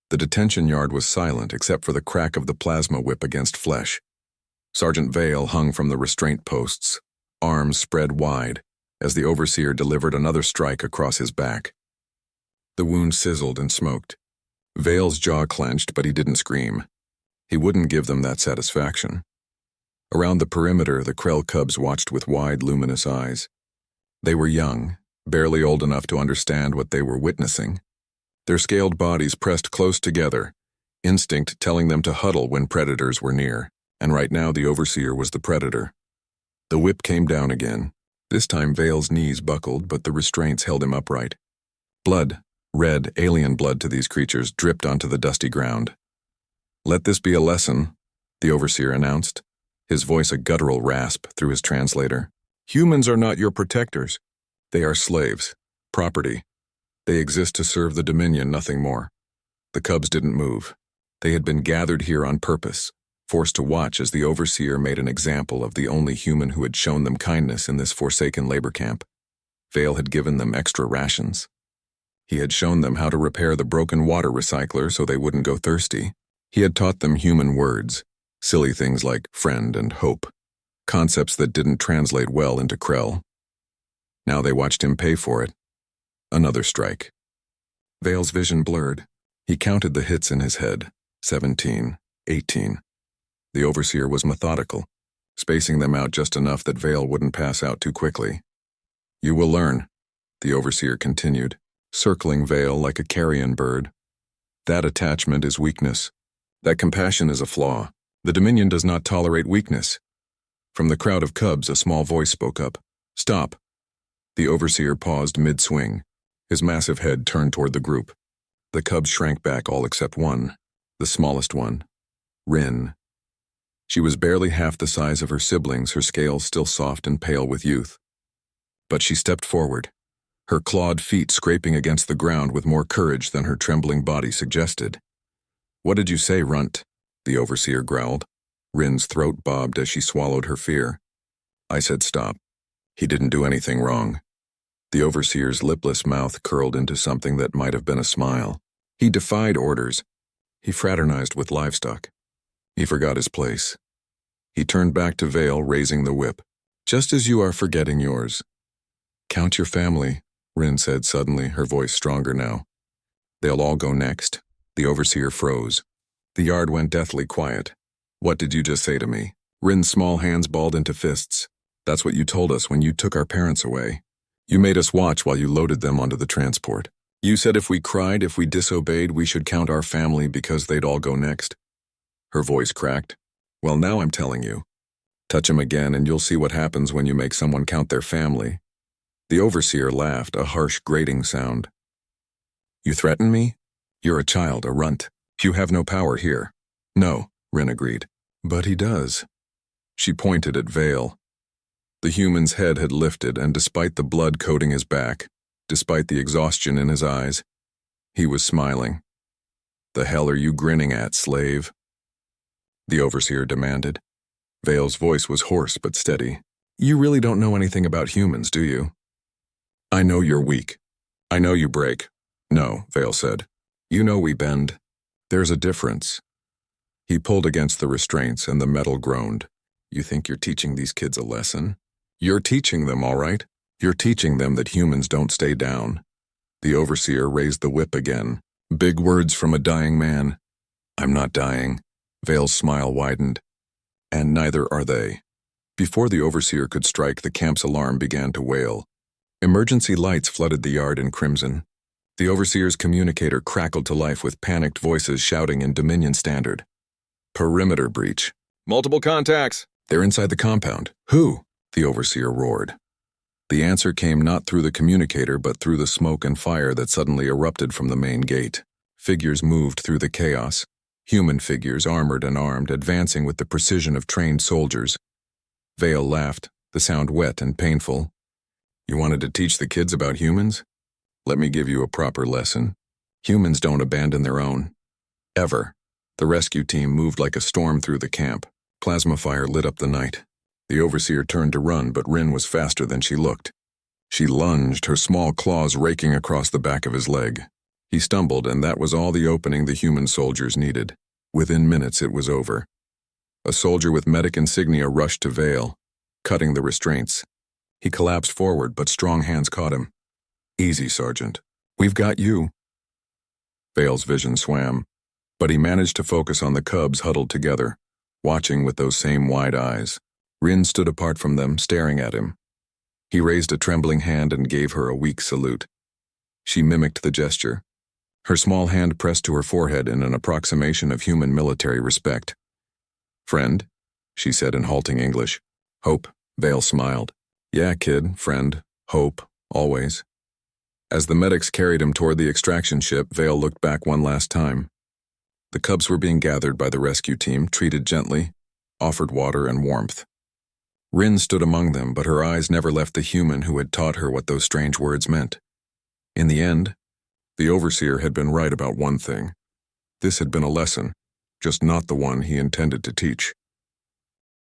The detention yard was silent except for the crack of the plasma whip against flesh. Sergeant Vale hung from the restraint posts, arms spread wide, as the overseer delivered another strike across his back. The wound sizzled and smoked. Vale's jaw clenched, but he didn't scream. He wouldn't give them that satisfaction. Around the perimeter, the Krell cubs watched with wide, luminous eyes. They were young, barely old enough to understand what they were witnessing. Their scaled bodies pressed close together, instinct telling them to huddle when predators were near, and right now the overseer was the predator. The whip came down again. This time Vale's knees buckled, but the restraints held him upright. Blood, red, alien blood to these creatures, dripped onto the dusty ground. "Let this be a lesson," the overseer announced, his voice a guttural rasp through his translator. "Humans are not your protectors. They are slaves, property. They exist to serve the Dominion, nothing more." The cubs didn't move. They had been gathered here on purpose, forced to watch as the overseer made an example of the only human who had shown them kindness in this forsaken labor camp. Vale had given them extra rations. He had shown them how to repair the broken water recycler so they wouldn't go thirsty. He had taught them human words, silly things like friend and hope, concepts that didn't translate well into Krell. Now they watched him pay for it. Another strike. Vale's vision blurred. He counted the hits in his head. 17, 18. The overseer was methodical, spacing them out just enough that Vale wouldn't pass out too quickly. "You will learn," the overseer continued, circling Vale like a carrion bird. "That attachment is weakness. That compassion is a flaw. The Dominion does not tolerate weakness." From the crowd of cubs, a small voice spoke up. "Stop." The overseer paused mid-swing, his massive head turned toward the group. The cubs shrank back, all except one, the smallest one, Rin. She was barely half the size of her siblings, her scales still soft and pale with youth. But she stepped forward, her clawed feet scraping against the ground with more courage than her trembling body suggested. "What did you say, runt?" the overseer growled. Rin's throat bobbed as she swallowed her fear. "I said stop. He didn't do anything wrong." The overseer's lipless mouth curled into something that might have been a smile. He defied orders. He fraternized with livestock. He forgot his place. He turned back to Vale, raising the whip. "Just as you are forgetting yours." "Count your family," Rin said suddenly, her voice stronger now. "They'll all go next." The overseer froze. The yard went deathly quiet. "What did you just say to me?" Rin's small hands balled into fists. "That's what you told us when you took our parents away. You made us watch while you loaded them onto the transport. You said if we cried, if we disobeyed, we should count our family because they'd all go next." Her voice cracked. "Well, now I'm telling you. Touch him again and you'll see what happens when you make someone count their family." The overseer laughed, a harsh grating sound. "You threaten me? You're a child, a runt. You have no power here." "No," Rin agreed. "But he does." She pointed at Vale. The human's head had lifted, and despite the blood coating his back, despite the exhaustion in his eyes, he was smiling. "The hell are you grinning at, slave?" the overseer demanded. Vale's voice was hoarse but steady. "You really don't know anything about humans, do you?" "I know you're weak. I know you break." "No," Vale said. "You know we bend. There's a difference." He pulled against the restraints and the metal groaned. "You think you're teaching these kids a lesson? You're teaching them, all right. You're teaching them that humans don't stay down." The overseer raised the whip again. Big words from a dying man. "I'm not dying." Vale's smile widened. "And neither are they." Before the overseer could strike, the camp's alarm began to wail. Emergency lights flooded the yard in crimson. The overseer's communicator crackled to life with panicked voices shouting in Dominion Standard. "Perimeter breach. Multiple contacts. They're inside the compound." "Who?" the overseer roared. The answer came not through the communicator but through the smoke and fire that suddenly erupted from the main gate. Figures moved through the chaos. Human figures, armored and armed, advancing with the precision of trained soldiers. Vale laughed, the sound wet and painful. "You wanted to teach the kids about humans? Let me give you a proper lesson. Humans don't abandon their own. Ever." The rescue team moved like a storm through the camp. Plasma fire lit up the night. The overseer turned to run, but Rin was faster than she looked. She lunged, her small claws raking across the back of his leg. He stumbled, and that was all the opening the human soldiers needed. Within minutes, it was over. A soldier with medic insignia rushed to Vale, cutting the restraints. He collapsed forward, but strong hands caught him. "Easy, Sergeant. We've got you." Vale's vision swam, but he managed to focus on the cubs huddled together, watching with those same wide eyes. Rin stood apart from them, staring at him. He raised a trembling hand and gave her a weak salute. She mimicked the gesture. Her small hand pressed to her forehead in an approximation of human military respect. "Friend," she said in halting English. "Hope," Vale smiled. "Yeah, kid, friend, hope, always." As the medics carried him toward the extraction ship, Vale looked back one last time. The cubs were being gathered by the rescue team, treated gently, offered water and warmth. Rin stood among them, but her eyes never left the human who had taught her what those strange words meant. In the end, the overseer had been right about one thing. This had been a lesson, just not the one he intended to teach.